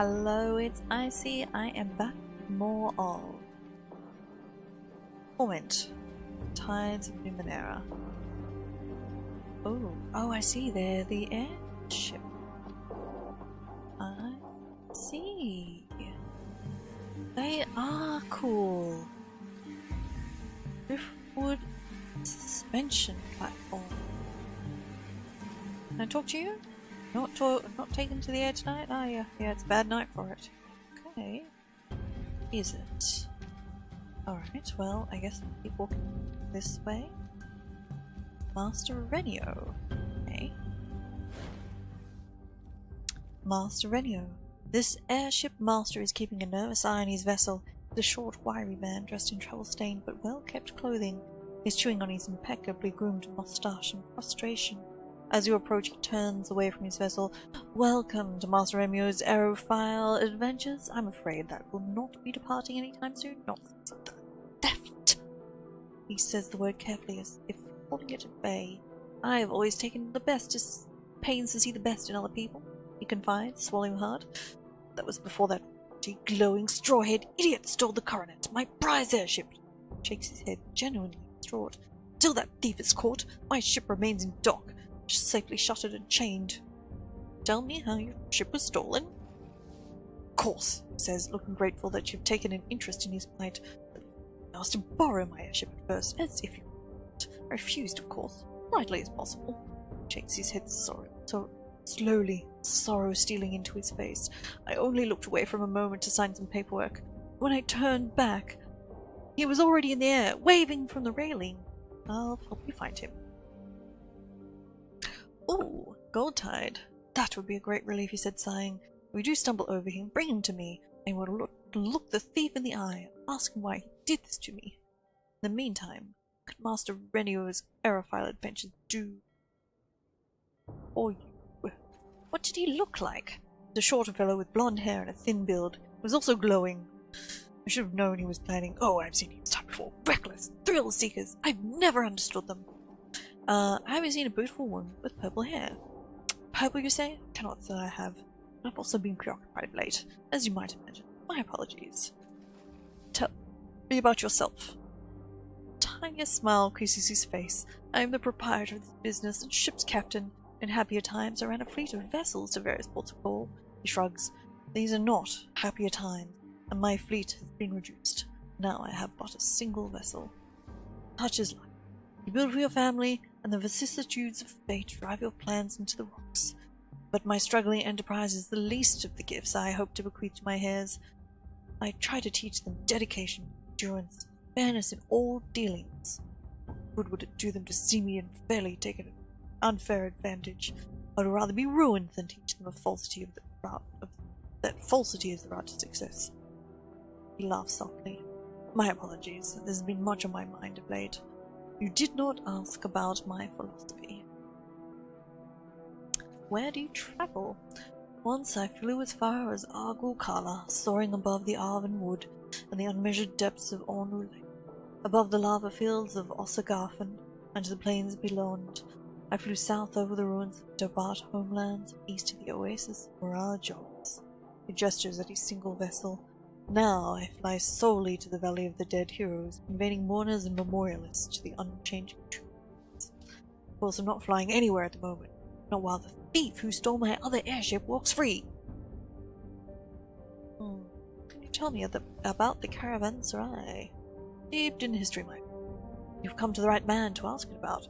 Hello, it's Icy. I am back with more of Torment, Tides of Numenera. Oh, I see. They're the airship. I see. They are cool. Driftwood suspension platform. Can I talk to you? Not taken to the air tonight? Ah, yeah, it's a bad night for it. Okay. Is it? Alright, well, I guess we'll keep walking this way. Master Renio. Okay. Master Renio. This airship master is keeping a nervous eye on his vessel. The short, wiry man dressed in travel-stained but well-kept clothing is chewing on his impeccably groomed moustache in frustration. As you approach, he turns away from his vessel. Welcome to Master Renio's aerophile adventures. I'm afraid that will not be departing anytime soon. Nonsense. Theft! He says the word carefully as if holding it at bay. I have always taken the bestest pains to see the best in other people, he confides, swallowing hard. That was before that glowing straw-haired idiot stole the coronet, my prize airship. Shakes his head, genuinely distraught. Till that thief is caught, my ship remains in dock, safely shuttered and chained. Tell me how your ship was stolen? Of course, he says, looking grateful that you've taken an interest in his plight. I asked to borrow my airship at first, as if you want. I refused, of course, lightly as possible. Shakes his head slowly, sorrow stealing into his face. I only looked away for a moment to sign some paperwork. When I turned back, he was already in the air, waving from the railing. I'll help you find him. Oh, gold tide. That would be a great relief, he said, sighing. If we do stumble over him, bring him to me, and we'll look the thief in the eye, ask him why he did this to me. In the meantime, what could Master Renio's aerophile adventures do for you? What did he look like? The shorter fellow with blonde hair and a thin build. He was also glowing. I should have known he was planning. Oh, I've seen his type before. Reckless, thrill-seekers. I've never understood them. Have you seen a beautiful woman with purple hair? Purple, you say? Cannot say I have. I've also been preoccupied of late, as you might imagine. My apologies. Tell me about yourself. Tiny smile creases his face. I am the proprietor of this business and ship's captain. In happier times, I ran a fleet of vessels to various ports of call. He shrugs. These are not happier times, and my fleet has been reduced. Now I have but a single vessel. Such is life. You build for your family, and the vicissitudes of fate drive your plans into the rocks. But my struggling enterprise is the least of the gifts I hope to bequeath to my heirs. I try to teach them dedication, endurance, fairness in all dealings. What good would it do them to see me unfairly take an unfair advantage? I would rather be ruined than teach them that falsity is the route to success. He laughs softly. My apologies. There's been much on my mind of late. You did not ask about my philosophy. Where do you travel? Once I flew as far as Argukala, soaring above the Arven Wood and the unmeasured depths of Ornu Lake, above the lava fields of Ossagarfen and to the plains beyond. I flew south over the ruins of Dabat homelands, east to the oasis of Mirajogs. He gestures at his single vessel. Now I fly solely to the Valley of the Dead Heroes, conveying mourners and memorialists to the unchanging tombs. Of course, I'm not flying anywhere at the moment, not while the thief who stole my other airship walks free. Can you tell me about the caravanserai? Deep in history, my friend. You've come to the right man to ask it about.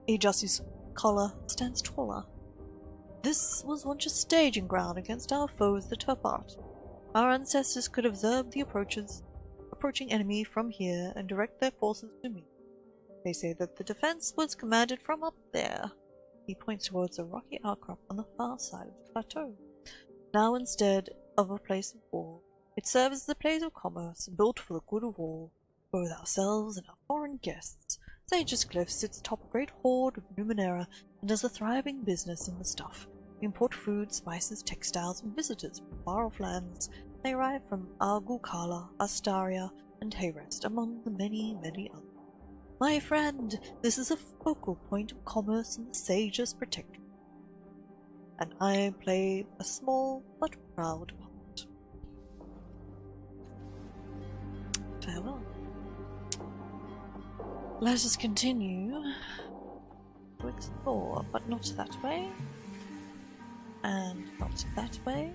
He adjusts his collar, stands taller. This was once a staging ground against our foes, the Turpart. Our ancestors could observe the approaching enemy from here and direct their forces to me. They say that the defense was commanded from up there. He points towards a rocky outcrop on the far side of the plateau. Now, instead of a place of war, it serves as a place of commerce, built for the good of all, both ourselves and our foreign guests. Sage's Cliff sits atop a great hoard of Numenera and does a thriving business in the stuff. We import food, spices, textiles, and visitors from far-off lands. They arrive from Argukala, Astaria, and Hayrest, among the many, many others. My friend, this is a focal point of commerce in the Sage's protectorate. and I play a small but proud part. Farewell. Let us continue to explore, but not that way, and not that way.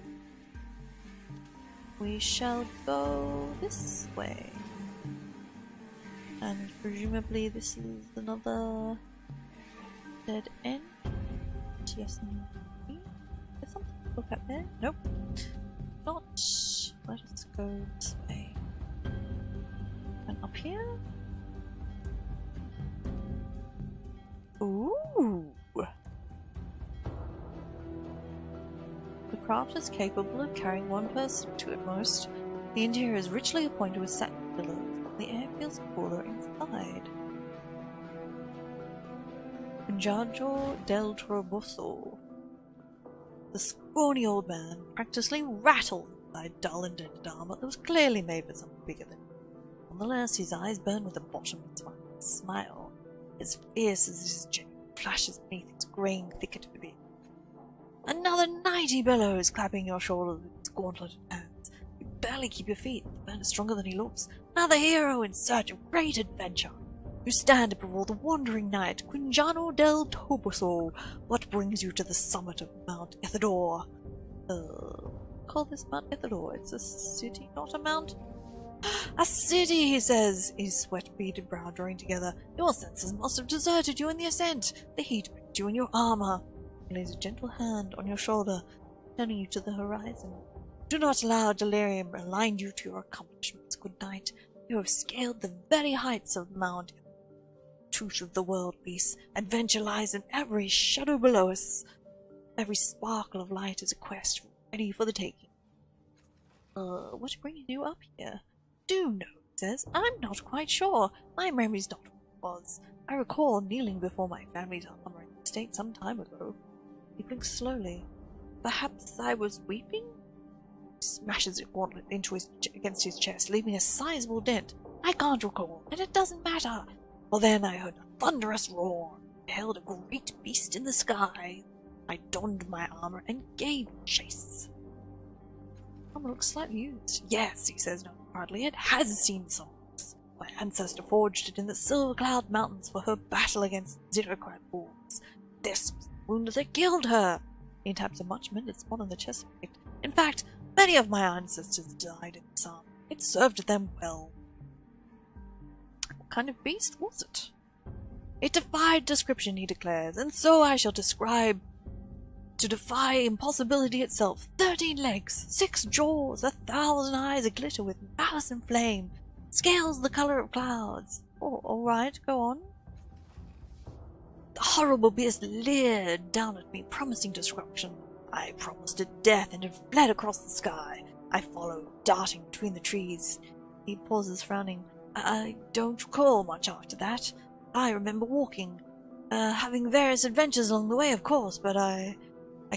We shall go this way. And presumably this is another dead end. Yes, maybe. There's something to look at there. Nope. Not. Let us go this way. And up here? Ooh! The craft is capable of carrying one person to at most. The interior is richly appointed with satin pillows. The air feels cooler inside. Punjaggio del Torboso. The scrawny old man practically rattled inside dull and dented armor that was clearly made for something bigger than him. Nonetheless, his eyes burn with a bottomless smile, as fierce as his genuine flashes beneath its greying thicket of beard. Another night, he bellows, clapping your shoulder with his gauntleted hands. You barely keep your feet. The man is stronger than he looks. Another hero in search of great adventure. You stand before the wandering knight, Quingiano del Toboso. What brings you to the summit of Mount Ithidor? Call this Mount Ithidor. It's a city, not a mountain. A city, he says, his sweat-beaded brow drawing together. Your senses must have deserted you in the ascent. The heat baked you in your armor. He lays a gentle hand on your shoulder, turning you to the horizon. Do not allow delirium to blind you to your accomplishments. Good night. You have scaled the very heights of Mount Truth of the world peace. Adventure lies in every shadow below us. Every sparkle of light is a quest ready for the taking. What's bringing you up here? Do know, he says. I'm not quite sure. My memory's not what it was. I recall kneeling before my family's armor in the state some time ago. He blinks slowly. Perhaps I was weeping? He smashes it gauntlet against his chest, leaving a sizable dent. I can't recall, and it doesn't matter. Well then I heard a thunderous roar, beheld a great beast in the sky. I donned my armor and gave chase. Armor looks slightly used. Yes, he says hardly. It has seen songs. My ancestor forged it in the Silver Cloud Mountains for her battle against Xerocrat wolves. This was the wound that killed her. He taps a much-mended spot on the chest plate. In fact, many of my ancestors died in this armor. It served them well. What kind of beast was it? It defied description, he declares, and so I shall describe to defy impossibility itself. 13 legs, 6 jaws, 1,000 eyes aglitter with malice and flame, scales the color of clouds. Oh, alright, go on. The horrible beast leered down at me, promising destruction. I promised it death, and it fled across the sky. I followed, darting between the trees. He pauses, frowning. I don't recall much after that. I remember walking, having various adventures along the way, of course, but I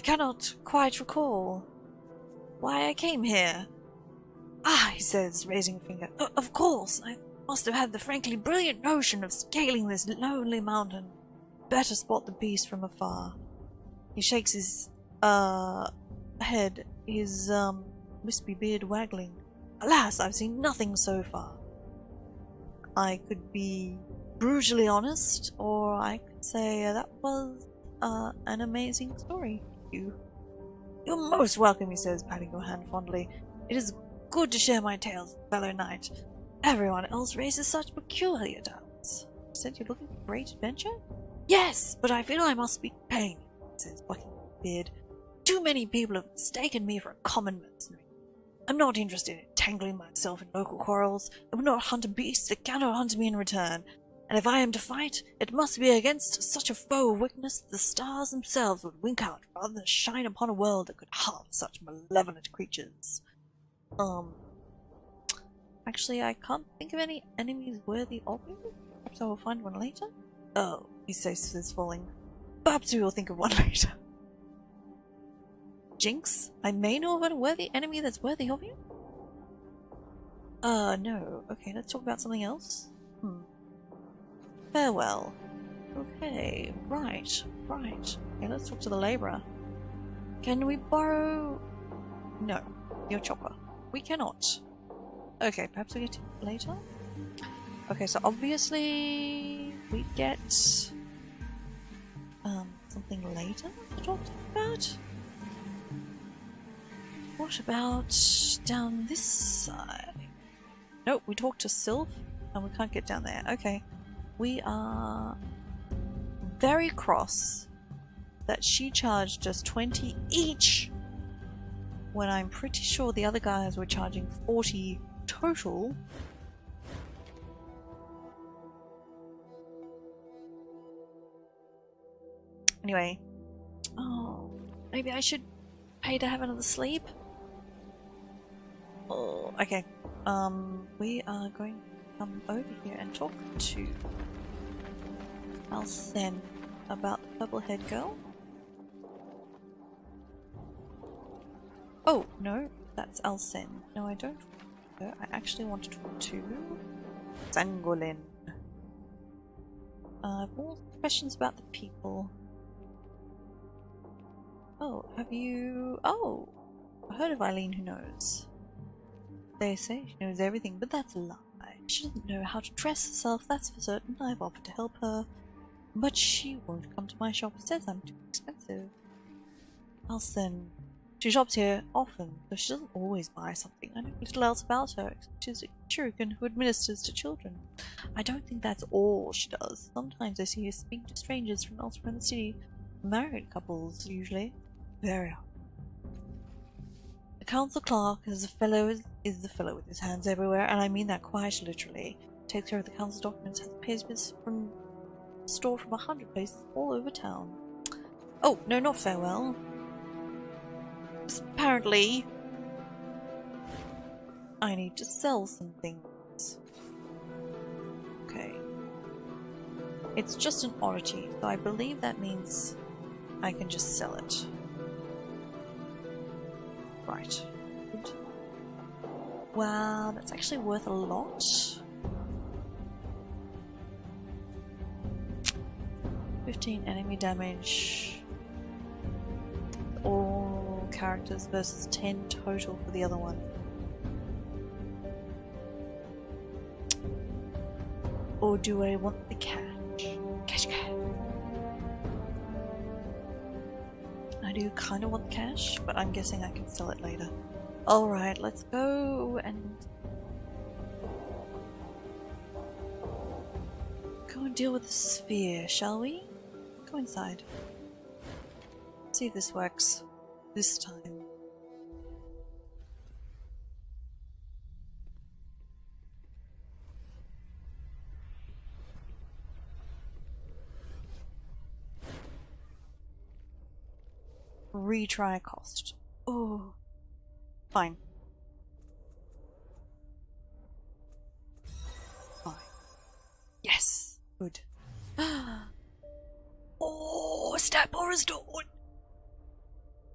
cannot quite recall why I came here. Ah, he says, raising a finger. Of course, I must have had the frankly brilliant notion of scaling this lonely mountain. Better spot the beast from afar. He shakes his, head, his, wispy beard waggling. Alas, I've seen nothing so far. I could be brutally honest, or I could say that was, an amazing story. You're most welcome, he says, patting your hand fondly. It is good to share my tales, fellow knight. Everyone else raises such peculiar doubts. You said you're looking for great adventure? Yes, but I feel I must be plain, he says, plucking his beard. Too many people have mistaken me for a common mercenary. I'm not interested in tangling myself in local quarrels. I would not hunt a beast that cannot hunt me in return. And if I am to fight, it must be against such a foe of wickedness that the stars themselves would wink out rather than shine upon a world that could harm such malevolent creatures. Actually, I can't think of any enemies worthy of you. Perhaps I will find one later. Oh, he says, falling. Perhaps we will think of one later. Jinx, I may know of a worthy enemy that's worthy of you? No. Okay, let's talk about something else. Farewell. Okay, right. Okay, let's talk to the labourer. Can we borrow... No, your chopper. We cannot. Okay, perhaps we get it later? Okay, so obviously we get something later to talk about. What about down this side? Nope, we talked to Sylph and we can't get down there. Okay, we are very cross that she charged us 20 each when I'm pretty sure the other guys were charging 40 total. Anyway, oh, maybe I should pay to have another sleep? Oh, okay. We are going to come over here and talk to Alcen about the purple-haired girl. Oh, no, that's Alcen. No, I don't want her. I actually want to talk to Zangolin. More questions about the people. Oh, have you... Oh! I heard of Eileen who knows. They say she knows everything, but that's a lie. She doesn't know how to dress herself, that's for certain. I've offered to help her, but she won't come to my shop. Says I'm too expensive. Alcen. She shops here often, though she doesn't always buy something. I know little else about her, except she's a shuriken who administers to children. I don't think that's all she does. Sometimes I see her speak to strangers from elsewhere in the city. Married couples, usually. Very often. The council clerk is the fellow with his hands everywhere, and I mean that quite literally. Takes care of the council documents, has papers from stored from 100 places all over town. Oh, no, not farewell. Apparently, I need to sell some things. Okay. It's just an oddity, so I believe that means I can just sell it. Right. Good. Wow, that's actually worth a lot. 15 enemy damage. All characters versus 10 total for the other one. Or do I want the cash? Cash. I do kind of want the cash, but I'm guessing I can sell it later. Alright, let's go and deal with the sphere, shall we? Go inside. See if this works this time. Retry cost. Oh, fine. Fine. Yes, good. Oh, Stapor is dawn.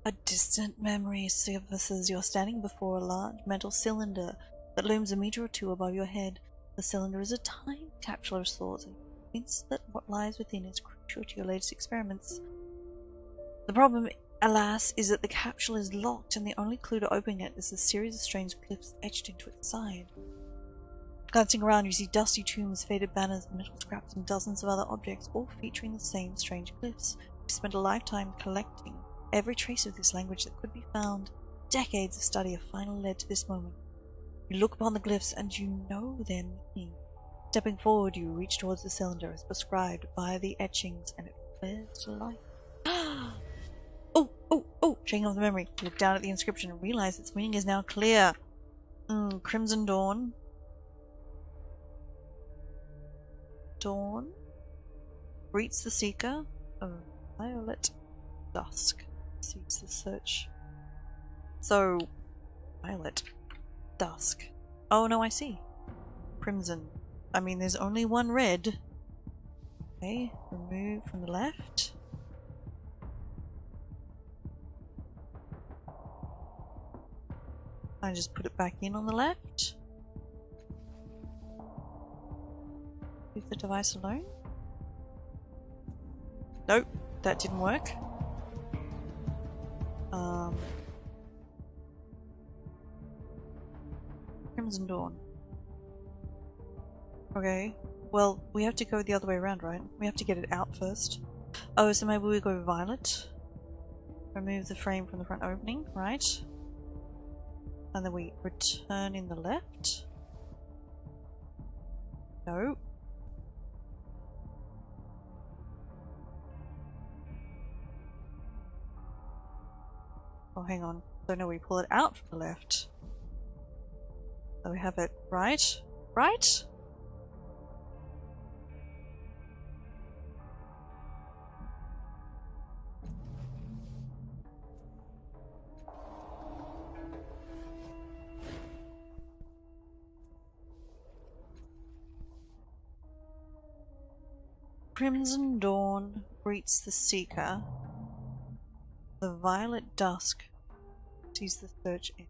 A distant memory surfaces. You're standing before a large metal cylinder that looms a meter or two above your head. The cylinder is a time capsule of sorts, and you're convinced that what lies within is crucial to your latest experiments. The problem, alas, is that the capsule is locked, and the only clue to opening it is a series of strange glyphs etched into its side. Glancing around, you see dusty tombs, faded banners, metal scraps, and dozens of other objects, all featuring the same strange glyphs. You spent a lifetime collecting every trace of this language that could be found. Decades of study have finally led to this moment. You look upon the glyphs, and you know their meaning. Stepping forward, you reach towards the cylinder as prescribed by the etchings, and it flares to life. Oh! Shaking off the memory, you look down at the inscription and realize its meaning is now clear. Crimson Dawn. Dawn greets the seeker. Violet dusk seeks the search. So, violet dusk. Oh no, I see. Crimson. I mean, there's only one red. Okay, remove from the left. I just put it back in on the left. Leave the device alone. Nope, that didn't work. Crimson Dawn. Okay. Well, we have to go the other way around, right? We have to get it out first. Oh, so maybe we go violet. Remove the frame from the front opening, right? And then we return in the left. No. Oh, hang on. So no, we pull it out from the left. So we have it right? Right? Crimson dawn greets the seeker. The violet dusk sees the search in.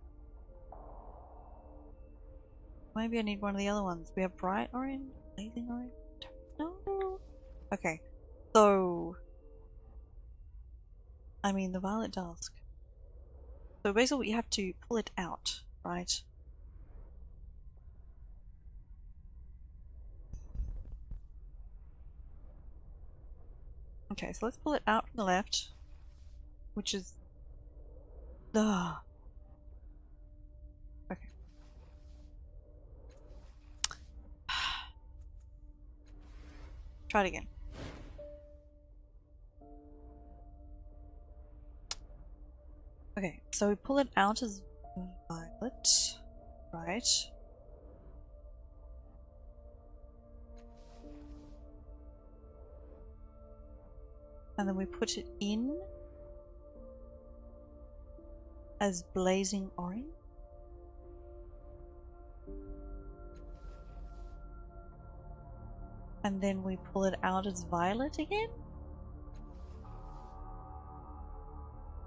Maybe I need one of the other ones. We have bright orange, blazing orange. No. Okay, so I mean the violet dusk. So basically, you have to pull it out, right? Okay, so let's pull it out from the left, which is the. Okay. Try it again. Okay, so we pull it out as violet, right? And then we put it in as blazing orange. And then we pull it out as violet again.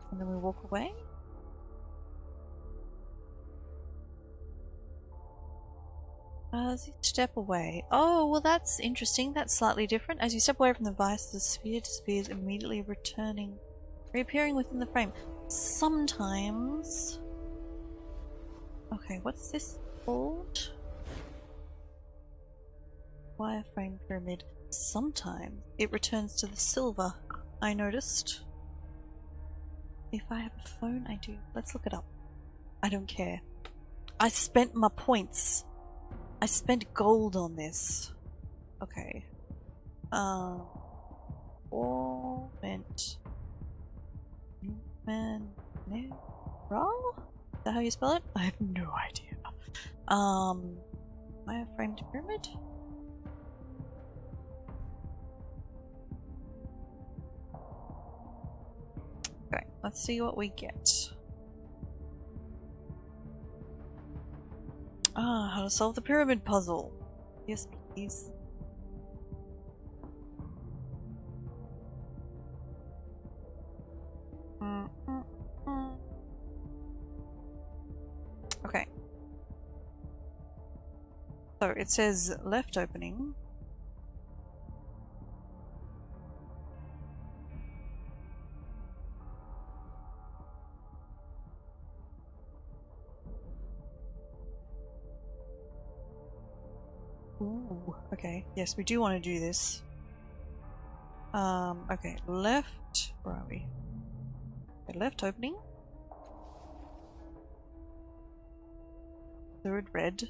And then we walk away. As you step away. Oh, well that's interesting. That's slightly different. As you step away from the vice, the sphere disappears, immediately reappearing within the frame. Sometimes... Okay, what's this called? Wireframe pyramid. Sometimes it returns to the silver, I noticed. If I have a phone, I do. Let's look it up. I don't care. I spent my points. I spent gold on this. Okay. Torment. Numenera? Is that how you spell it? I have no idea. Wireframed pyramid? Okay, let's see what we get. Ah, how to solve the pyramid puzzle. Yes, please. Okay. So it says left opening. Ooh, okay. Yes, we do want to do this. Okay, left. Where are we? Okay, left opening. Third red.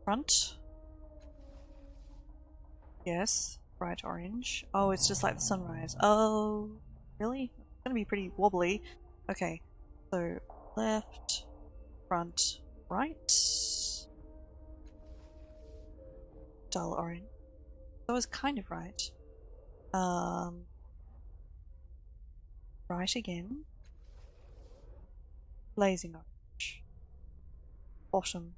Front. Yes. Bright orange. Oh, it's just like the sunrise. Oh, really? It's gonna be pretty wobbly. Okay, so left, front, right. Dull orange. That was kind of right. Right again. Blazing orange. Bottom.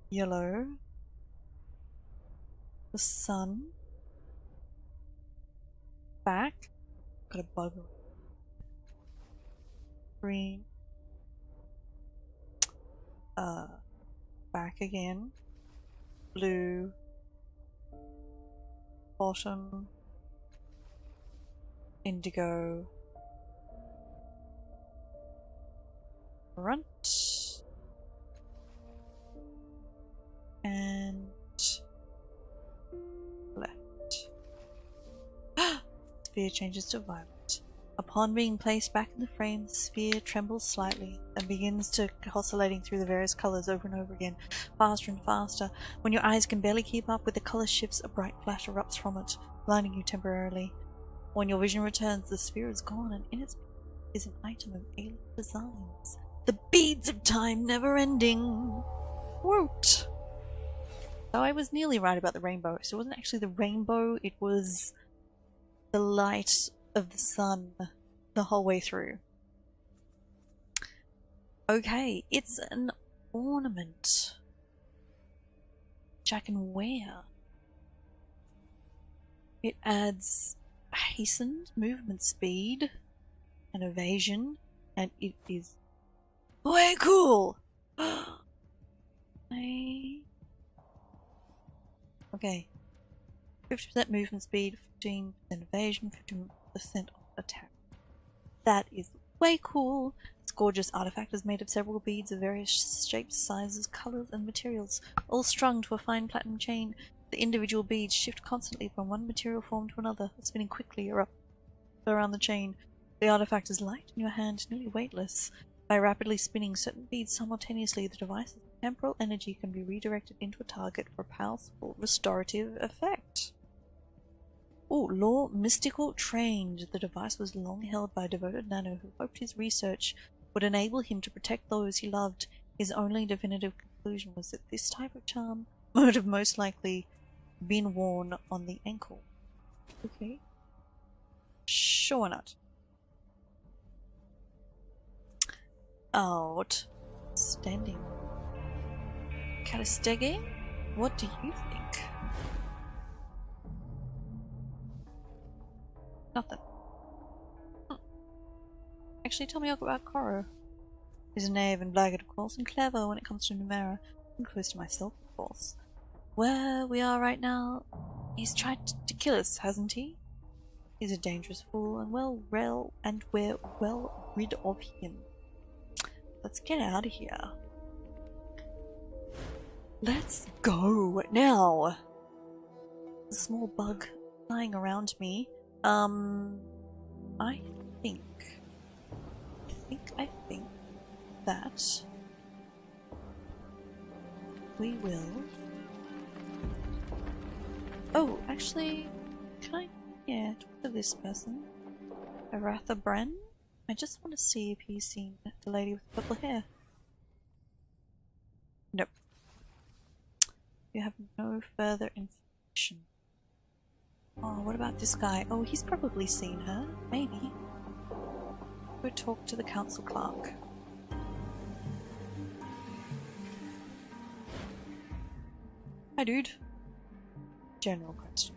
Yellow. The sun. Back. Got a bug. Green. Back again. Blue. Bottom. indigo front and left. Sphere changes to violet. Upon being placed back in the frame, the sphere trembles slightly and begins to oscillating through the various colors over and over again, faster and faster. When your eyes can barely keep up with the color shifts, a bright flash erupts from it, blinding you temporarily. When your vision returns, the sphere is gone, and in its place is an item of alien designs. The beads of time never ending. Woot! So I was nearly right about the rainbow. So it wasn't actually the rainbow, it was the light of the sun the whole way through. Okay, it's an ornament which I can wear. It adds hastened movement speed and evasion, and it is way cool! Okay. 50% movement speed, 15% evasion, 15% attack. That is way cool! This gorgeous artifact is made of several beads of various shapes, sizes, colors, and materials, all strung to a fine platinum chain. The individual beads shift constantly from one material form to another, spinning quickly around the chain. The artifact is light in your hand, nearly weightless. By rapidly spinning certain beads simultaneously, the device's temporal energy can be redirected into a target for a powerful restorative effect. Oh, Law Mystical Trained. The device was long held by a devoted nano who hoped his research would enable him to protect those he loved. His only definitive conclusion was that this type of charm would have most likely been worn on the ankle. Okay. Sure not. Outstanding. Calistege, what do you think? Nothing. Actually, tell me about Koro. He's a knave and blackguard, of course, and clever when it comes to Numenera, and close to myself, of course. Where we are right now, he's tried to kill us, hasn't he? He's a dangerous fool, and we're well rid of him. Let's get out of here. Let's go now. A small bug flying around me. I think that we will. Oh, actually, can I? Yeah, talk to this person. Aratha Bren. I just want to see if he's seen the lady with purple hair. Nope. You have no further information. Oh, what about this guy? Oh, he's probably seen her. Maybe. Go talk to the council clerk. Hi, dude. General question.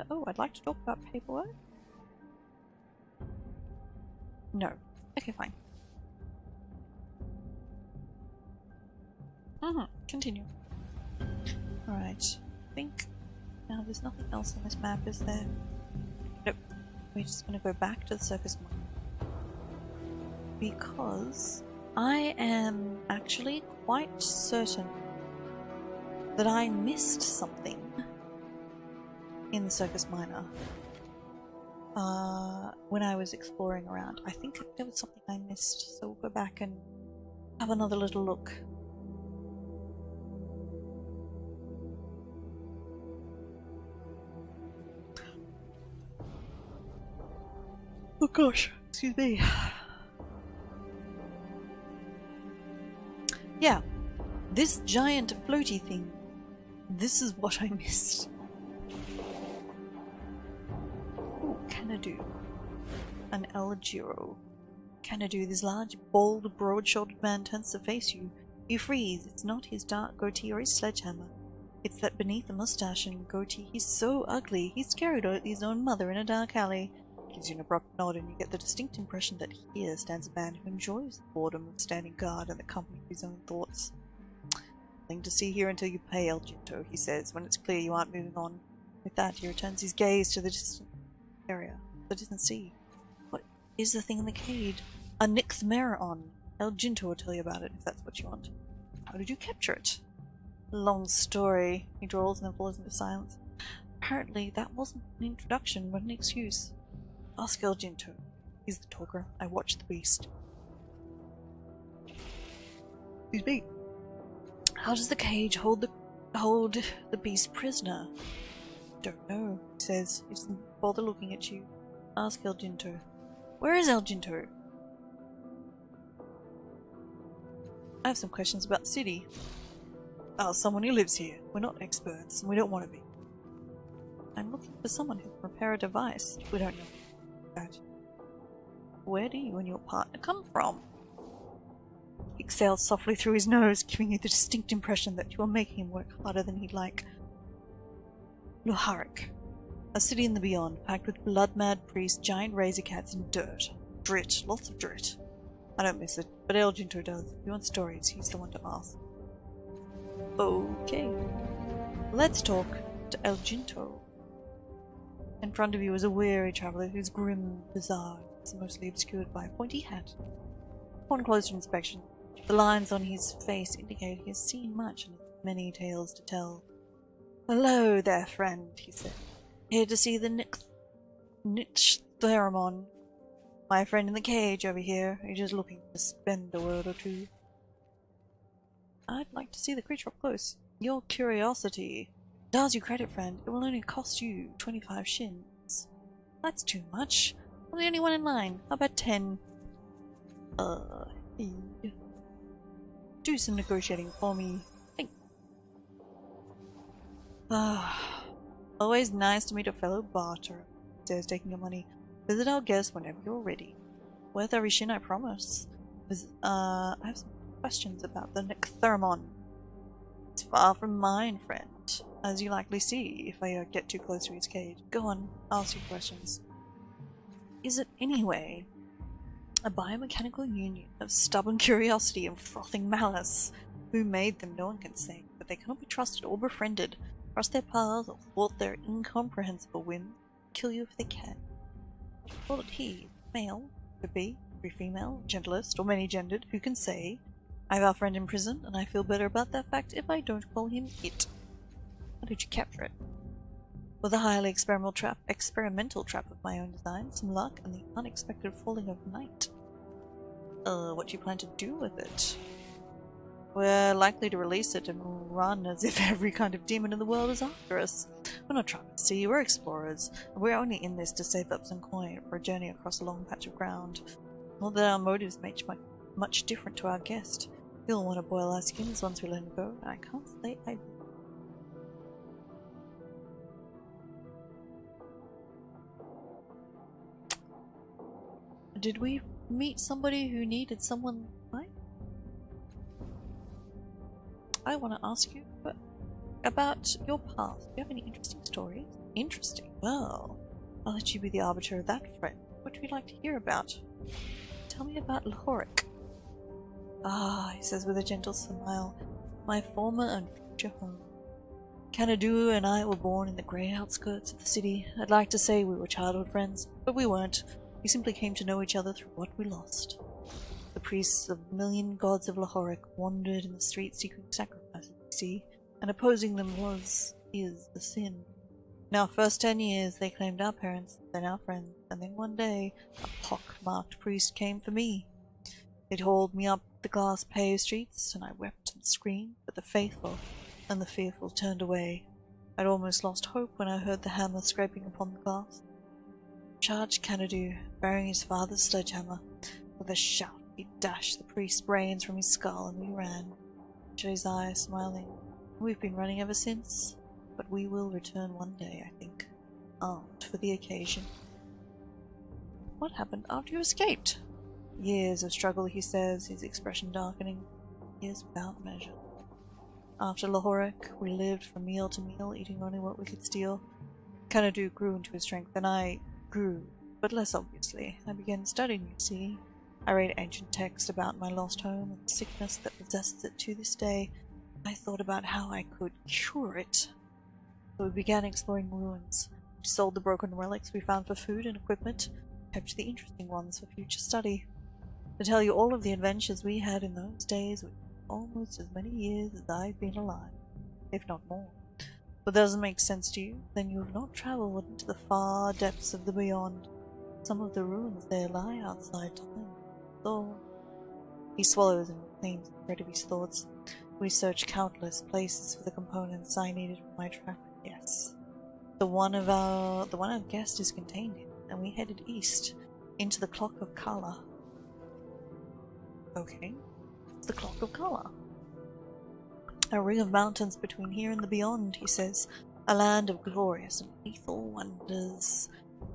Oh, I'd like to talk about paperwork. No. Okay, fine. Continue. Alright. I think now there's nothing else on this map, is there? Nope. We're just gonna go back to the circus mine. Because I am actually quite certain that I missed something in the circus minor when I was exploring around. I think there was something I missed, so we'll go back and have another little look. Oh gosh, excuse me. Yeah, this giant floaty thing. This is what I missed. Ooh, Canadu. An El Giro. Canadu, this large, bold, broad-shouldered man turns to face you. You freeze. It's not his dark goatee or his sledgehammer. It's that beneath the mustache and goatee he's so ugly, he's carried his own mother in a dark alley. Gives you an abrupt nod, and you get the distinct impression that here stands a man who enjoys the boredom of standing guard and the company of his own thoughts. Nothing to see here until you pay El Ginto, he says, when it's clear you aren't moving on. With that, he returns his gaze to the distant area, the distant sea. What is the thing in the cage? A Numenera on. El Ginto will tell you about it, if that's what you want. How did you capture it? Long story, he drawls and then falls into silence. Apparently, that wasn't an introduction, but an excuse. Ask El Ginto. He's the talker. I watched the beast. Excuse me. How does the cage hold the beast prisoner? Don't know, he says. He doesn't bother looking at you. Ask El Ginto. Where is El Ginto? I have some questions about the city. Ask someone who lives here. We're not experts, and we don't want to be. I'm looking for someone who can repair a device. We don't know that. Where do you and your partner come from? He exhales softly through his nose, giving you the distinct impression that you are making him work harder than he'd like. Lotharic. A city in the beyond, packed with blood-mad priests, giant razor cats, and dirt. Drit. Lots of drit. I don't miss it, but El Ginto does. If you want stories, he's the one to ask. Okay. Let's talk to El Ginto. In front of you is a weary traveller whose grim visage is mostly obscured by a pointy hat. Upon closer inspection, the lines on his face indicate he has seen much and has many tales to tell. Hello there, friend, he said. Here to see the Theramon. My friend in the cage over here. He's just looking to spend a word or two. I'd like to see the creature up close. Your curiosity does you credit, friend. It will only cost you 25 shins. That's too much. I'm the only one in line. How about 10? Do some negotiating for me. Thanks. Always nice to meet a fellow barter, he says, taking your money. Visit our guest whenever you're ready. Worth every shin, I promise. I have some questions about the Theramon. It's far from mine, friend, as you likely see if I get too close to his cage. Go on, ask your questions. Is it anyway a biomechanical union of stubborn curiosity and frothing malice? Who made them, no one can say, but they cannot be trusted or befriended. Cross their paths or thwart their incomprehensible whim. Kill you if they can. Call it he, male, could be, every female, gentlest, or many-gendered, who can say, I have our friend in prison, and I feel better about that fact if I don't call him it. How did you capture it? With a highly experimental trap of my own design, some luck, and the unexpected falling of night. What do you plan to do with it? We're likely to release it and run as if every kind of demon in the world is after us. We're not trying to see, we're explorers, and we're only in this to save up some coin for a journey across a long patch of ground. Not that our motives make much different to our guest. He'll want to boil our skins once we let him go, and I can't say I... Did we meet somebody who needed someone like? I want to ask you about your past. Do you have any interesting stories? Interesting? Well, I'll let you be the arbiter of that, friend. What would you like to hear about? Tell me about Lotharic. Ah, he says with a gentle smile, my former and future home. Kanadu and I were born in the grey outskirts of the city. I'd like to say we were childhood friends, but we weren't. We simply came to know each other through what we lost. The priests of the million gods of Lotharic wandered in the streets seeking sacrifices, you see, and opposing them is the sin. In our first 10 years, they claimed our parents, then our friends, and then one day, a pock-marked priest came for me. It hauled me up the glass-paved streets, and I wept and screamed, but the faithful and the fearful turned away. I'd almost lost hope when I heard the hammer scraping upon the glass. Charged Kanadu, bearing his father's sledgehammer. With a shout, he dashed the priest's brains from his skull, and we ran. Shut his eyes, smiling. We've been running ever since, but we will return one day, I think, armed for the occasion. What happened after you escaped? Years of struggle, he says, his expression darkening. Years without measure. After Lotharic, we lived from meal to meal, eating only what we could steal. Kanadu grew into his strength, and I grew, but less obviously. I began studying, you see. I read ancient texts about my lost home and the sickness that possesses it to this day. I thought about how I could cure it. So we began exploring ruins. We sold the broken relics we found for food and equipment, kept the interesting ones for future study. To tell you all of the adventures we had in those days would be almost as many years as I've been alive, if not more. But that doesn't make sense to you, then you have not travelled into the far depths of the beyond. Some of the ruins there lie outside time. So he swallows and claims the thread of his thoughts. We searched countless places for the components I needed for my trap. Yes, the one our guest is contained in, and we headed east into the Clock of Kala. Okay, it's the Clock of Kala. A ring of mountains between here and the beyond, he says. A land of glorious and lethal wonders.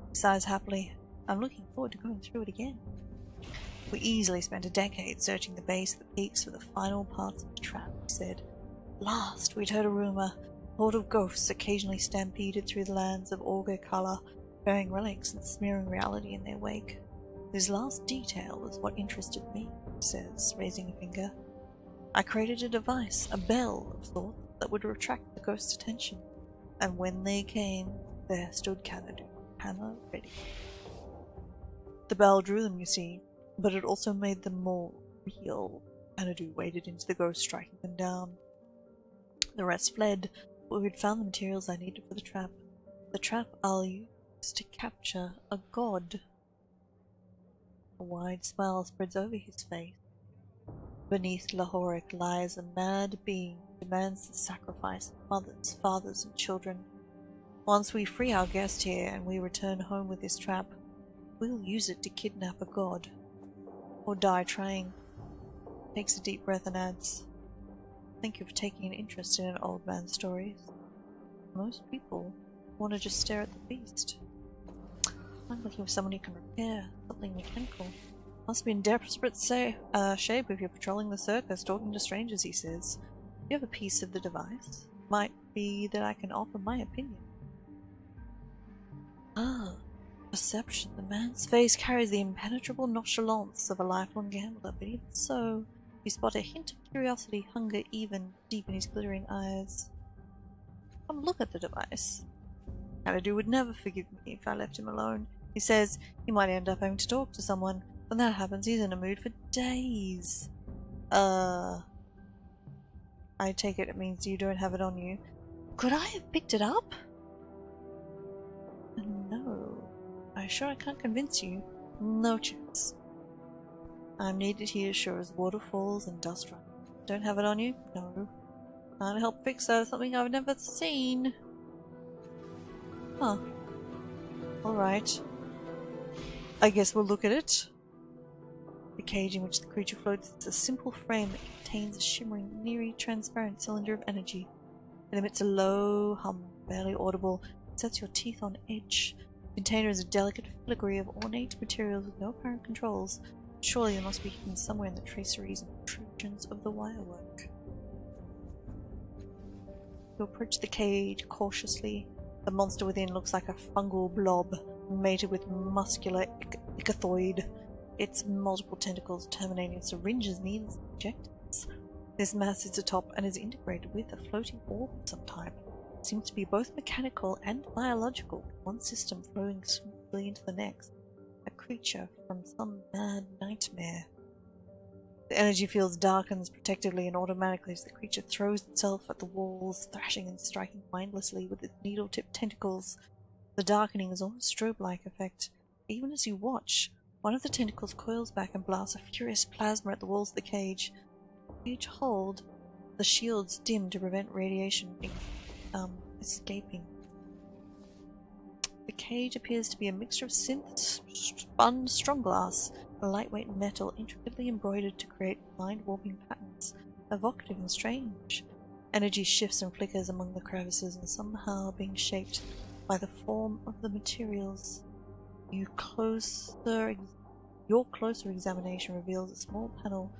He sighs happily. I'm looking forward to going through it again. We easily spent a decade searching the base of the peaks for the final parts of the trap, he said. Last, we'd heard a rumor. A horde of ghosts occasionally stampeded through the lands of Augur Kala, bearing relics and smearing reality in their wake. This last detail was what interested me, he says, raising a finger. I created a device, a bell of sorts, that would attract the ghost's attention. And when they came, there stood Xanadu, hammer ready. The bell drew them, you see, but it also made them more real. Xanadu waded into the ghost, striking them down. The rest fled, but we'd found the materials I needed for the trap. The trap I'll use to capture a god. A wide smile spreads over his face. Beneath Lahoric lies a mad being who demands the sacrifice of mothers, fathers, and children. Once we free our guest here and we return home with this trap, we'll use it to kidnap a god. Or die trying. Takes a deep breath and adds, Thank you for taking an interest in an old man's stories. Most people want to just stare at the beast. I'm looking for someone who can repair something mechanical. Must be in desperate shape if you're patrolling the circus, talking to strangers, he says. You have a piece of the device. Might be that I can offer my opinion. Ah, perception. The man's face carries the impenetrable nonchalance of a lifelong gambler, but even so, you spot a hint of curiosity, hunger even deep in his glittering eyes. Come look at the device. Xanadu would never forgive me if I left him alone. He says he might end up having to talk to someone. When that happens, he's in a mood for days. I take it means you don't have it on you. Could I have picked it up? No. I'm sure I can't convince you. No chance. I'm needed here as sure as waterfalls and dust run. Don't have it on you? No. Can't help fix something I've never seen. Huh. Alright. I guess we'll look at it. The cage in which the creature floats is a simple frame that contains a shimmering, nearly transparent cylinder of energy. It emits a low hum, barely audible. It sets your teeth on edge. The container is a delicate filigree of ornate materials with no apparent controls. Surely they must be hidden somewhere in the traceries and protrusions of the wirework. You approach the cage cautiously. The monster within looks like a fungal blob, mated with muscular ichthyod. Its multiple tentacles terminating in syringes, needles, and injectors. This mass sits atop and is integrated with a floating orb of some type. It seems to be both mechanical and biological, with one system flowing smoothly into the next. A creature from some mad nightmare. The energy field darkens protectively and automatically as the creature throws itself at the walls, thrashing and striking mindlessly with its needle-tipped tentacles. The darkening is almost strobe-like effect. Even as you watch, one of the tentacles coils back and blasts a furious plasma at the walls of the cage. Each hold, the shields dim to prevent radiation escaping. The cage appears to be a mixture of synth-spun strong glass and lightweight metal intricately embroidered to create mind-warping patterns, evocative and strange. Energy shifts and flickers among the crevices and somehow being shaped by the form of the materials. Your closer examination reveals a small panel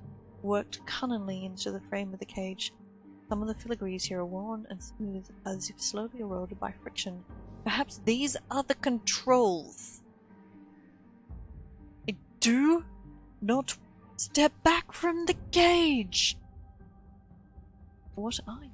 worked cunningly into the frame of the cage. Some of the filigrees here are worn and smooth, as if slowly eroded by friction. Perhaps these are the controls. Do not step back from the cage. What are you?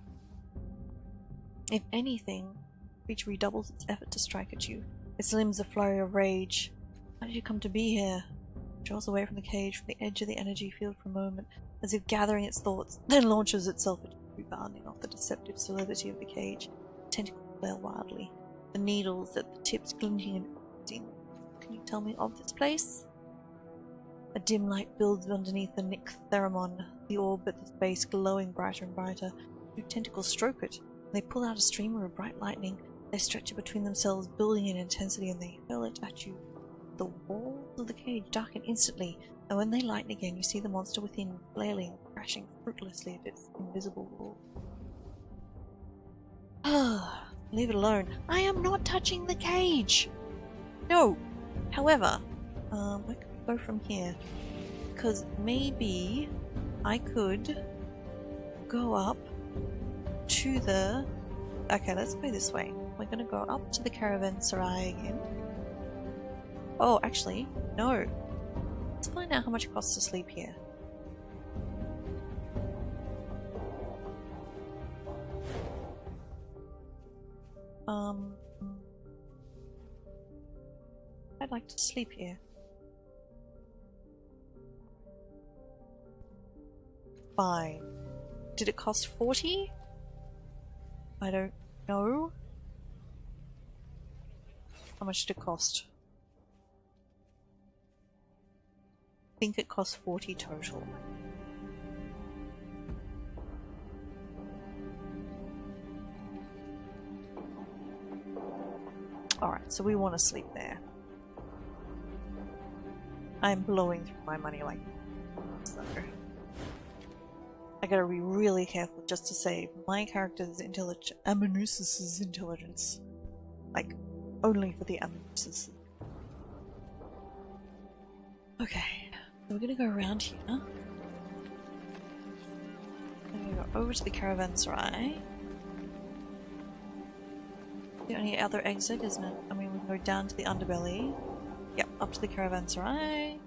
If anything, the creature redoubles its effort to strike at you. Its limbs a flurry of rage. How did you come to be here? It draws away from the cage, from the edge of the energy field for a moment, as if gathering its thoughts, then launches itself at you, rebounding off the deceptive solidity of the cage. The tentacles flail wildly, the needles at the tips glinting and oozing. Can you tell me of this place? A dim light builds underneath the Nyctheramon, the orb at its base glowing brighter and brighter. Two tentacles stroke it, and they pull out a streamer of bright lightning. They stretch it between themselves, building in intensity, and they hurl it at you. The walls of the cage darken instantly, and when they lighten again, you see the monster within, flailing, crashing fruitlessly at its invisible wall. Ah, leave it alone. I am not touching the cage! No! However, where can we go from here? Because maybe I could go up to the... Okay, let's go this way. We're gonna go up to the caravanserai again. Oh, actually, no. Let's find out how much it costs to sleep here. I'd like to sleep here. Fine. Did it cost 40? I don't know. How much did it cost? I think it cost 40 total. Alright, so we want to sleep there. I'm blowing through my money like so. I gotta be really careful just to save my character's intelligence, Amanusis' intelligence. Like, only for the Amanusis. Okay, so we're gonna go around here. I'm gonna go over to the caravanserai. The only other exit, isn't it? I mean, we can go down to the underbelly. Yep, up to the caravanserai.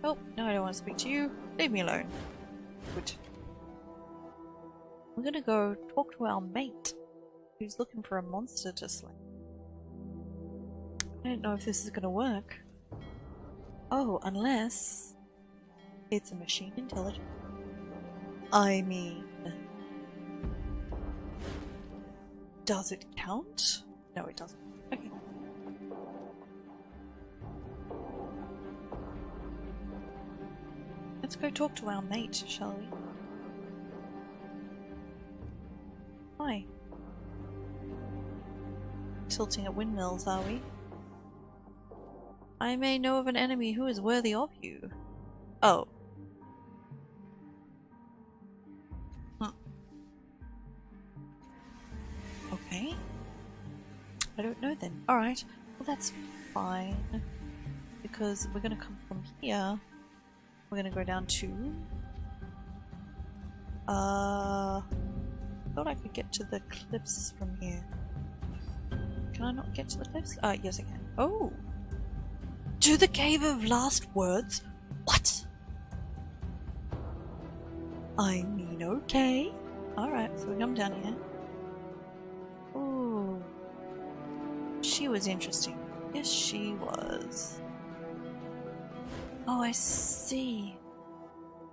Oh, no, I don't want to speak to you. Leave me alone. Good. We're gonna go talk to our mate, who's looking for a monster to slay. I don't know if this is gonna work. Oh, unless it's a machine intelligence. I mean, does it count? No, it doesn't. Okay. Let's go talk to our mate, shall we? Hi. Tilting at windmills, are we? I may know of an enemy who is worthy of you. Oh. Okay. I don't know then. Alright. Well, that's fine. Because we're gonna come from here. We're gonna go down to... thought I could get to the cliffs from here. Can I not get to the cliffs? Yes I can. Oh! To the Cave of Last Words? What? I mean, okay. Alright, so we come down here. Ooh. She was interesting. Yes, she was. Oh, I see.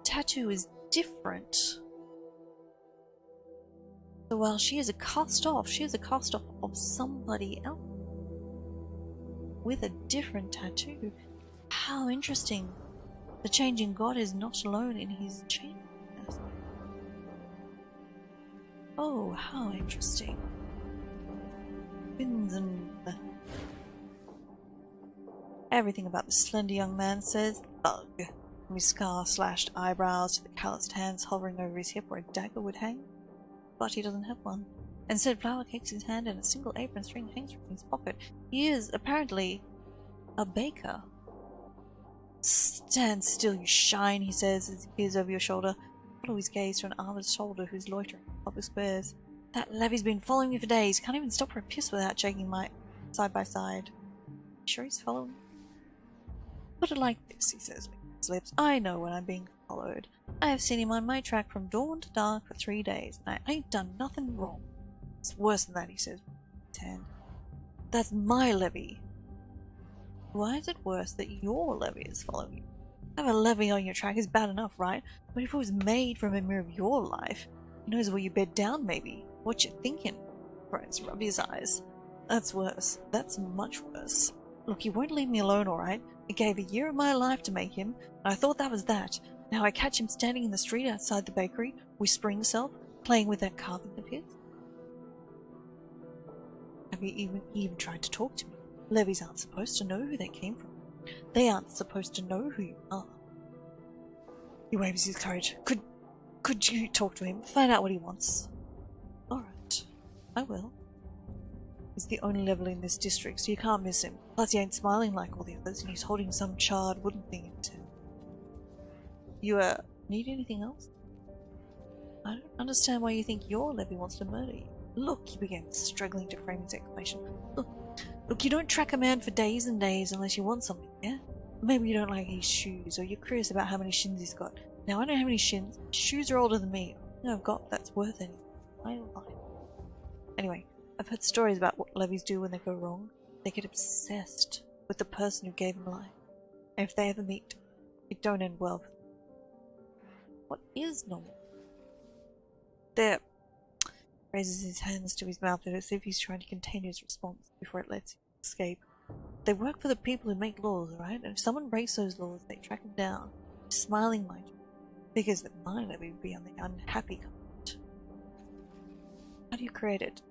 Tattoo is different. So while she is a cast-off, she is a cast-off of somebody else. With a different tattoo. How interesting. The changing god is not alone in his changingness. Oh, how interesting. Fins and... Everything about the slender young man says thug. From his scar-slashed eyebrows to the calloused hands hovering over his hip where a dagger would hang. But he doesn't have one. Instead, flour cakes his hand and a single apron string hangs from his pocket. He is, apparently, a baker. Stand still, you shine, he says as he peers over your shoulder. Follow his gaze to an armored soldier who's loitering in public squares. That levy's been following me for days. Can't even stop for a piss without checking my side by side. Sure he's following me? Put it like this, he says. his lips. I know when I'm being followed. I have seen him on my track from dawn to dark for 3 days, and I ain't done nothing wrong. It's worse than that, he says with his hand. That's my levy. Why is it worse that your levy is following you? Have a levy on your track is bad enough, right? But if it was made from a mirror of your life, he knows where you bed down, maybe. What you're thinking. Friends, rub his eyes. That's worse. That's much worse. Look, he won't leave me alone, alright? I gave a year of my life to make him, and I thought that was that. Now I catch him standing in the street outside the bakery, whispering himself, playing with that carving of his. Have you even tried to talk to me? Levies aren't supposed to know who they came from. They aren't supposed to know who you are. He waves his courage. Could you talk to him? Find out what he wants. Alright, I will. He's the only level in this district, so you can't miss him. Plus he ain't smiling like all the others, and he's holding some charred wooden thing in his hand. You, need anything else? I don't understand why you think your levy wants to murder you. Look, he began, struggling to frame his exclamation. Look, you don't track a man for days and days unless you want something, yeah? Maybe you don't like his shoes, or you're curious about how many shins he's got. Now, I don't have any shins. His shoes are older than me. Everything I've got that's worth anything. I don't like. Anyway, I've heard stories about what levies do when they go wrong. They get obsessed with the person who gave them life. And if they ever meet, it don't end well for them. What is normal? There. Raises his hands to his mouth as if he's trying to contain his response before it lets him escape. They work for the people who make laws, right? And if someone breaks those laws, they track him down. Smiling, mind you. Figures that my levy would be on the unhappy kind. How do you create it?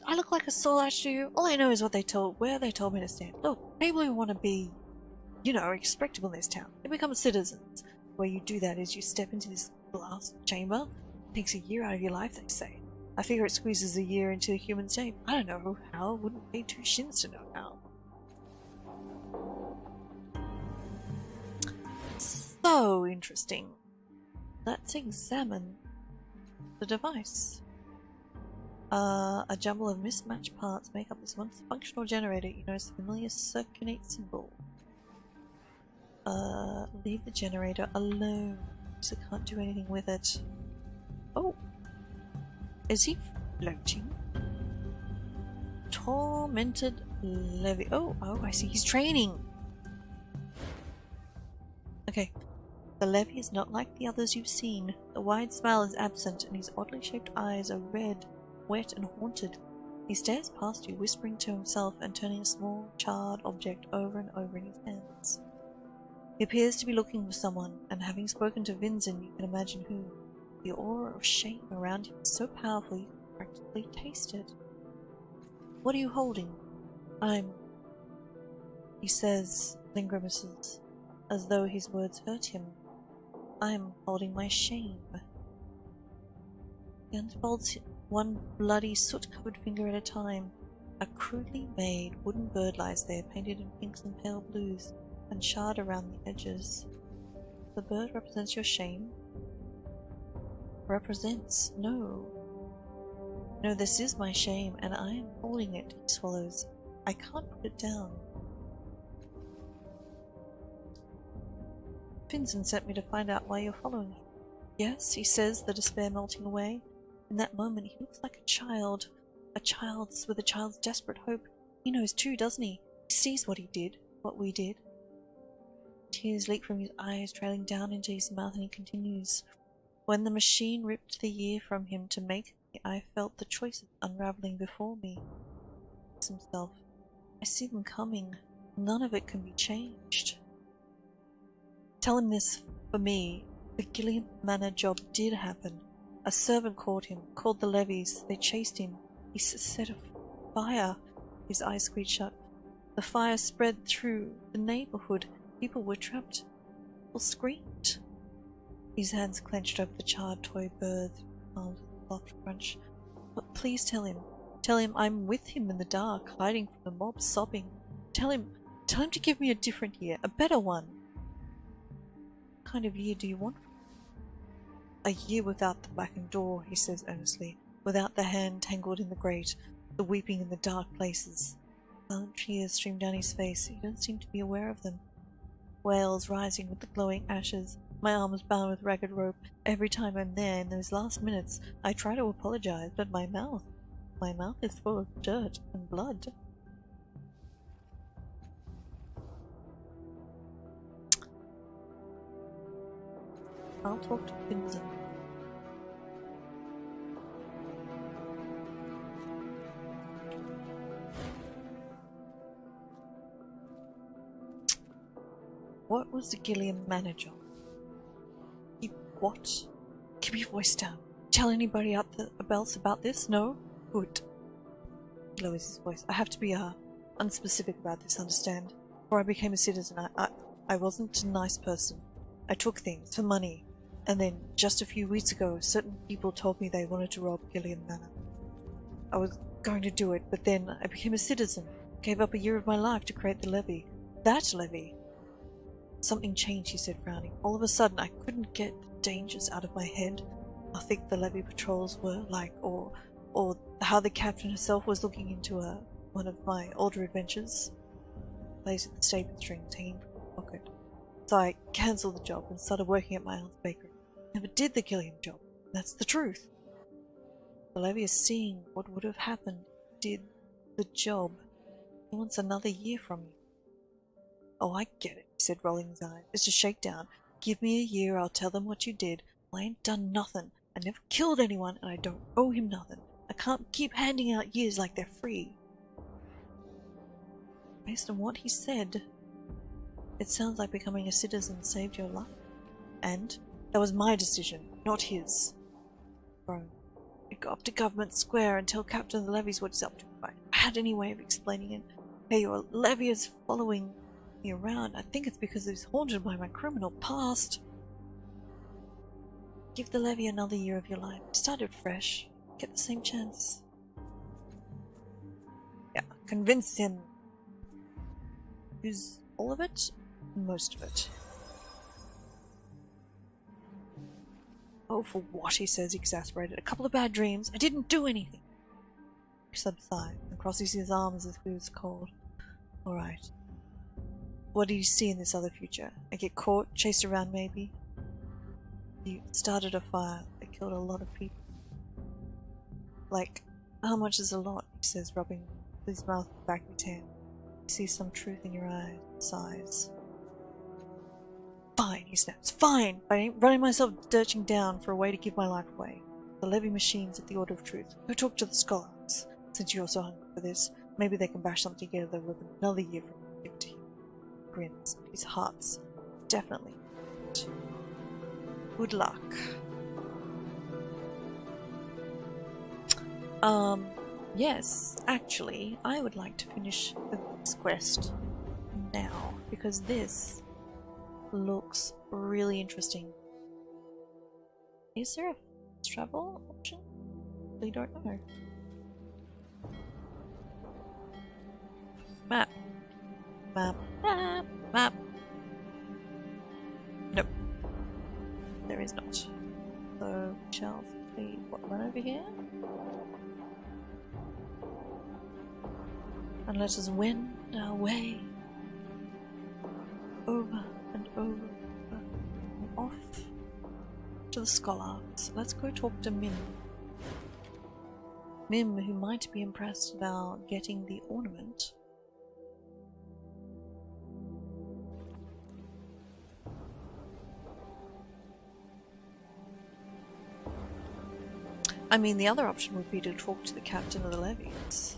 I look like a soul ash to you? All I know is where they told me to stand. Look, people who want to be, you know, respectable in this town, they become citizens. The way you do that is you step into this glass chamber. It takes a year out of your life, they say. I figure it squeezes a year into a human shape. I don't know how. It wouldn't need 2 shins to know how. So interesting. Let's examine the device. A jumble of mismatched parts make up this once functional generator. You notice the familiar circulate symbol. Leave the generator alone, so can't do anything with it. Oh, is he floating? Tormented levy. Oh, I see. He's training. Okay. The levy is not like the others you've seen. The wide smile is absent, and his oddly shaped eyes are red, wet, and haunted. He stares past you, whispering to himself and turning a small, charred object over and over in his hands. He appears to be looking for someone, and having spoken to Vincent, you can imagine who. The aura of shame around him is so powerful you can practically taste it. What are you holding? He says, then grimaces, as though his words hurt him. I'm holding my shame. He unfolds one bloody, soot-covered finger at a time. A crudely made wooden bird lies there, painted in pinks and pale blues, and charred around the edges. The bird represents your shame? Represents? No. No, this is my shame, and I am holding it, he swallows. I can't put it down. Vincent sent me to find out why you're following him. Yes, he says, the despair melting away. In that moment, he looks like a child. With a child's desperate hope. He knows too, doesn't he? He sees what he did, what we did. Tears leak from his eyes, trailing down into his mouth, and he continues. When the machine ripped the year from him to make me, I felt the choices unraveling before me. He asks himself, I see them coming. None of it can be changed. Tell him this for me. The Gilliam Manor job did happen. A servant caught him, called the levies. They chased him. He set a fire. His eyes squeezed shut. The fire spread through the neighborhood. People were trapped. People screamed. His hands clenched over the charred toy bird, armed with a soft crunch. But please tell him. Tell him I'm with him in the dark, hiding from the mob, sobbing. Tell him to give me a different year, a better one. What kind of year do you want? A year without the blackened door, he says earnestly, without the hand tangled in the grate, the weeping in the dark places. Silent tears stream down his face. He doesn't seem to be aware of them. wails rising with the glowing ashes, my arms bound with ragged rope. Every time I'm there in those last minutes, I try to apologize, but my mouth is full of dirt and blood. I'll talk to Finson. What was the Gilliam manager? What? Keep your voice down. Tell anybody else about this? No? Good. He lowers his voice. I have to be unspecific about this, understand? Before I became a citizen, I wasn't a nice person. I took things for money. And then, just a few weeks ago, certain people told me they wanted to rob Gilliam Manor. I was going to do it, but then I became a citizen. Gave up a year of my life to create the levy. That levy! Something changed, he said, frowning. All of a sudden, I couldn't get the dangers out of my head. How thick the levy patrols were like, or how the captain herself was looking into one of my older adventures. Plays with the staple strings hanging from my pocket. So I cancelled the job and started working at my aunt's bakery. Never did the Gilliam job. That's the truth. The levy is seeing what would have happened if he did the job. He wants another year from me. Oh, I get it, he said, rolling his eyes. It's a shakedown. Give me a year, I'll tell them what you did. I ain't done nothing. I never killed anyone, and I don't owe him nothing. I can't keep handing out years like they're free. Based on what he said, it sounds like becoming a citizen saved your life. And that was my decision, not his. Bro, I go up to Government Square and tell Captain of the Levies what he's up to. If I had any way of explaining it. Hey, your levy is following me around. I think it's because he's haunted by my criminal past. Give the levy another year of your life. Start it fresh. Get the same chance. Yeah, convince him. Use all of it? Most of it. Oh, for what? He says, exasperated. A couple of bad dreams. I didn't do anything. He subsides and crosses his arms as if he was cold. Alright. What do you see in this other future? I get caught, chased around maybe? You started a fire that killed a lot of people. Like, how much is a lot? He says, rubbing his mouth with the back of his hand. You see some truth in your eyes. Sighs. Fine, he snaps. Fine! I ain't running myself dirching down for a way to give my life away. The levy machines at the Order of Truth. Go talk to the scholars. Since you're so hungry for this, maybe they can bash something together with another year from him to you. Grins. His heart's definitely good luck. Yes, actually, I would like to finish this quest now, because this looks really interesting. Is there a fast travel option? We don't know. Map. Map. Map. Map. Nope. There is not. So, we shall see what run over here. And let us wend our way over and over and off to the scholars. Let's go talk to Mim. Mim, who might be impressed about getting the ornament. I mean, the other option would be to talk to the captain of the levies.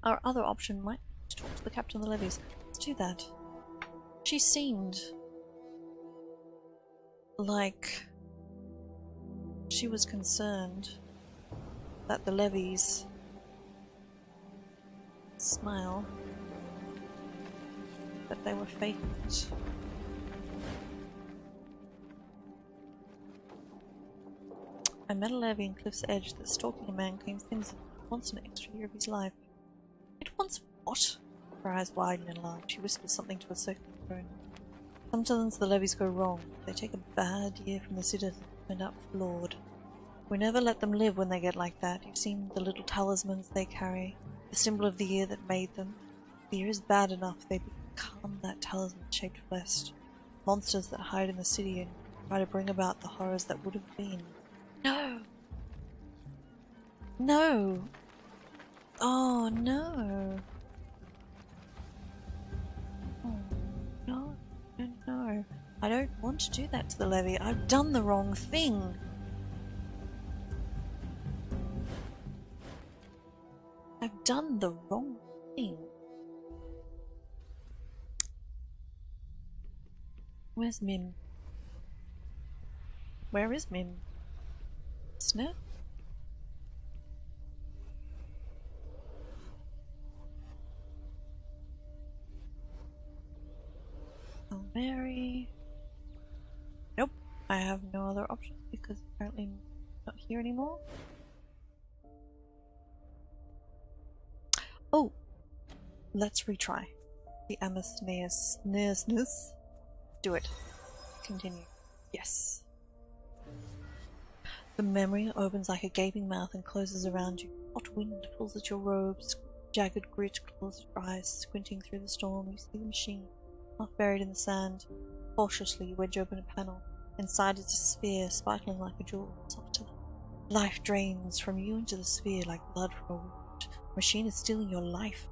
Our other option might be to talk to the captain of the levies. Let's do that. She seemed like she was concerned that the levies smile, that they were faking it. I met a levy in Cliff's Edge that stalking a man claimed Finson wants an extra year of his life. It wants what? Her eyes widen in alarm. She whispers something to a circling drone. Sometimes the levies go wrong. They take a bad year from the citizen and end up flawed. We never let them live when they get like that. You've seen the little talismans they carry, the symbol of the year that made them. The year is bad enough, they become that talisman-shaped flesh. Monsters that hide in the city and try to bring about the horrors that would have been. No! No! Oh, no! Oh, no. No, no. I don't want to do that to the levy. I've done the wrong thing! I've done the wrong thing. Where's Mim? Where is Mim? Snip? Oh, Mary. Nope. I have no other options because apparently I'm not here anymore. Oh! Let's retry. The Amethneus. Do it. Continue. Yes. The memory opens like a gaping mouth and closes around you. Hot wind pulls at your robes. Jagged grit claws your eyes. Squinting through the storm, you see the machine, half buried in the sand. Cautiously, you wedge open a panel. Inside is a sphere, sparkling like a jewel. Softer. Life drains from you into the sphere like blood from a wound. The machine is stealing your life.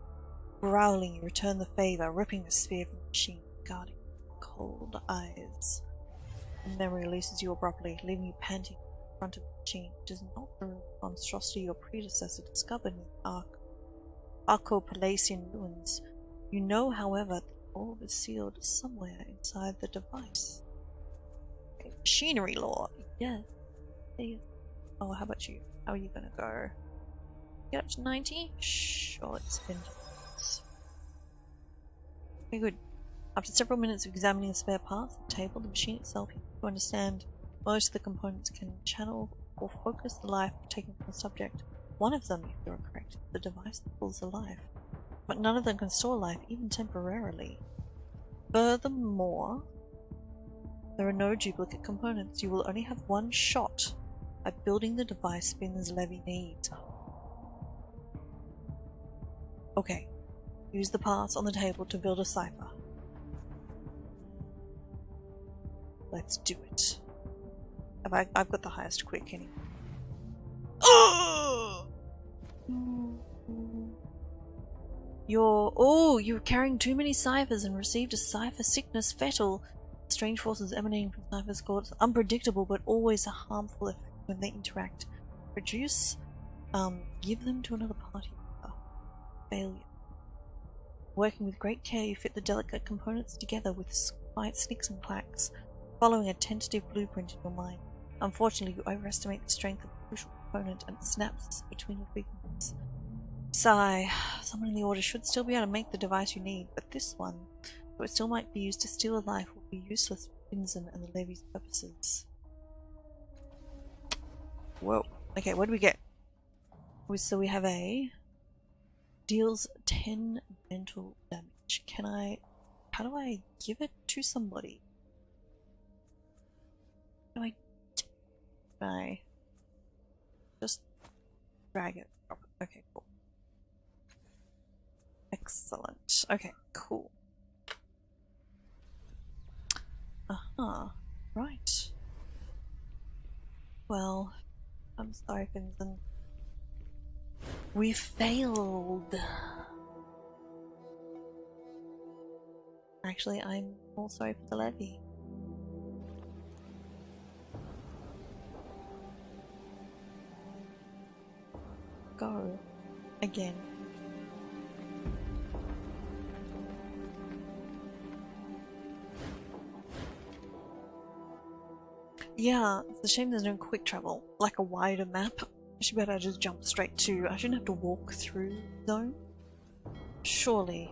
Growling, you return the favor, ripping the sphere from the machine, guarding cold eyes. The memory releases you abruptly, leaving you panting in front of the machine. It is not the monstrosity your predecessor discovered in the Arco-Palacian ruins. You know, however, that the orb is sealed somewhere inside the device. Okay, machinery lore. Yeah. Oh, how about you? How are you gonna go? Get up to 90? Sure, it's been. Okay, good. After several minutes of examining the spare parts of the table, the machine itself, you understand most of the components can channel or focus the life taken from the subject. One of them, if you're correct, is the device that pulls the life. But none of them can store life, even temporarily. Furthermore, there are no duplicate components. You will only have one shot at building the device Spinner's Levy needs. Okay. Use the parts on the table to build a cipher. Let's do it. I've got the highest quick anyway. Oh! You're carrying too many ciphers and received a cipher sickness fatal. Strange forces emanating from ciphers cause unpredictable but always a harmful effect when they interact. Reduce, give them to another party. Failure. Working with great care, you fit the delicate components together with slight snicks and clacks, following a tentative blueprint in your mind. Unfortunately, you overestimate the strength of a crucial component and it snaps between your fingers. Sigh. Someone in the Order should still be able to make the device you need, but this one, though it still might be used to steal a life, will be useless for Binzen and the Levy's purposes. Whoa. Okay, what do we get? So we have a... Deals 10 mental damage. How do I give it to somebody? How do I just drag it? Okay, cool. Excellent. Okay, cool. Right. Well, I'm sorry, Vincent. We failed. Actually, I'm more sorry for the levy. Go. Again. Yeah, it's a shame there's no quick travel, like a wider map. I should be able to just jump straight to... I shouldn't have to walk through zone. Surely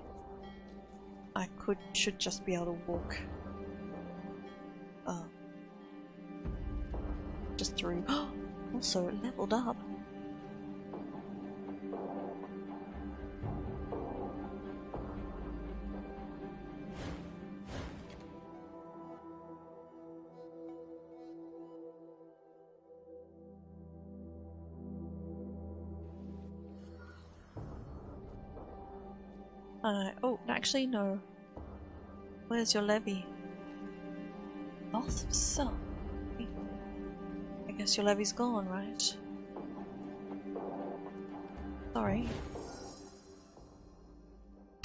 I should just be able to walk just through. Also leveled up. Oh, actually, no. Where's your levy? Loss of self. I guess your levy's gone, right? Sorry.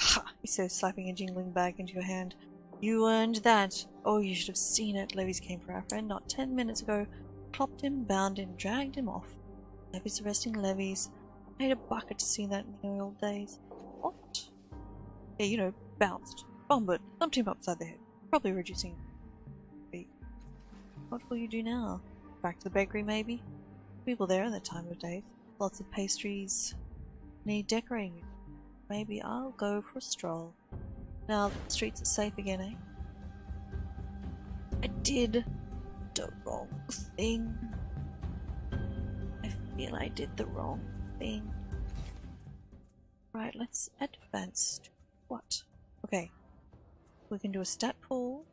Ha! He says, slapping a jingling bag into your hand. You earned that. Oh, you should have seen it. Levies came for our friend not 10 minutes ago. Clopped him, bound him, dragged him off. Levies arresting levies. Paid a bucket to see that in the old days. What? Yeah, you know, bounced. Bombed. Thumped him upside the head. Probably reducing speed. What will you do now? Back to the bakery, maybe? People there in the time of day. Lots of pastries. Need decorating. Maybe I'll go for a stroll. Now the streets are safe again, eh? I did the wrong thing. I feel I did the wrong thing. Right, let's advance to what? Okay. We can do a stat pool,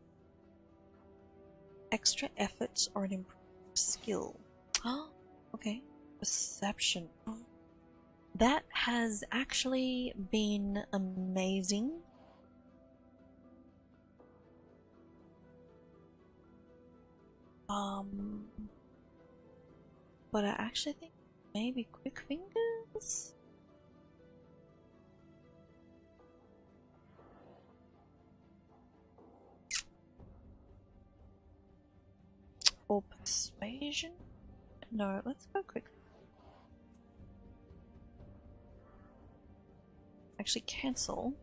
extra effort, or an improved skill. Oh, okay. Perception. Oh. That has actually been amazing. But I actually think maybe quick fingers? Or persuasion? No, let's go quick. Actually, cancel.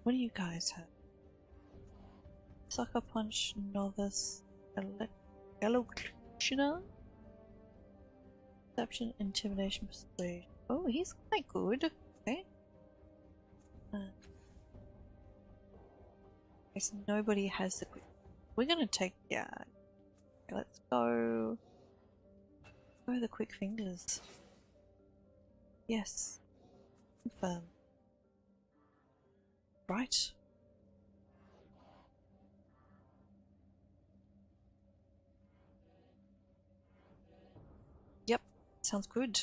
What do you guys have? Sucker Punch, Novice, Elocutioner, Perception, Intimidation, Persuasion. Oh, he's quite good. Okay. Guess nobody has the quick. We're gonna take. Yeah. Okay, let's go. Go the quick fingers. Yes. Confirm. Right. Yep, sounds good.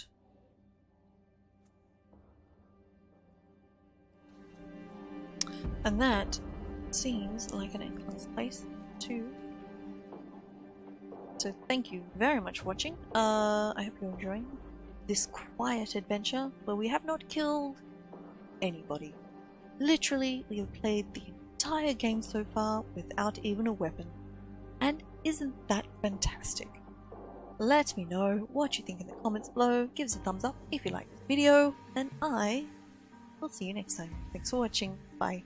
And that seems like an excellent place to. So thank you very much for watching. I hope you're enjoying this quiet adventure where we have not killed anybody. Literally, we have played the entire game so far without even a weapon. And isn't that fantastic? Let me know what you think in the comments below. Give us a thumbs up if you like this video, and I will see you next time. Thanks for watching. Bye.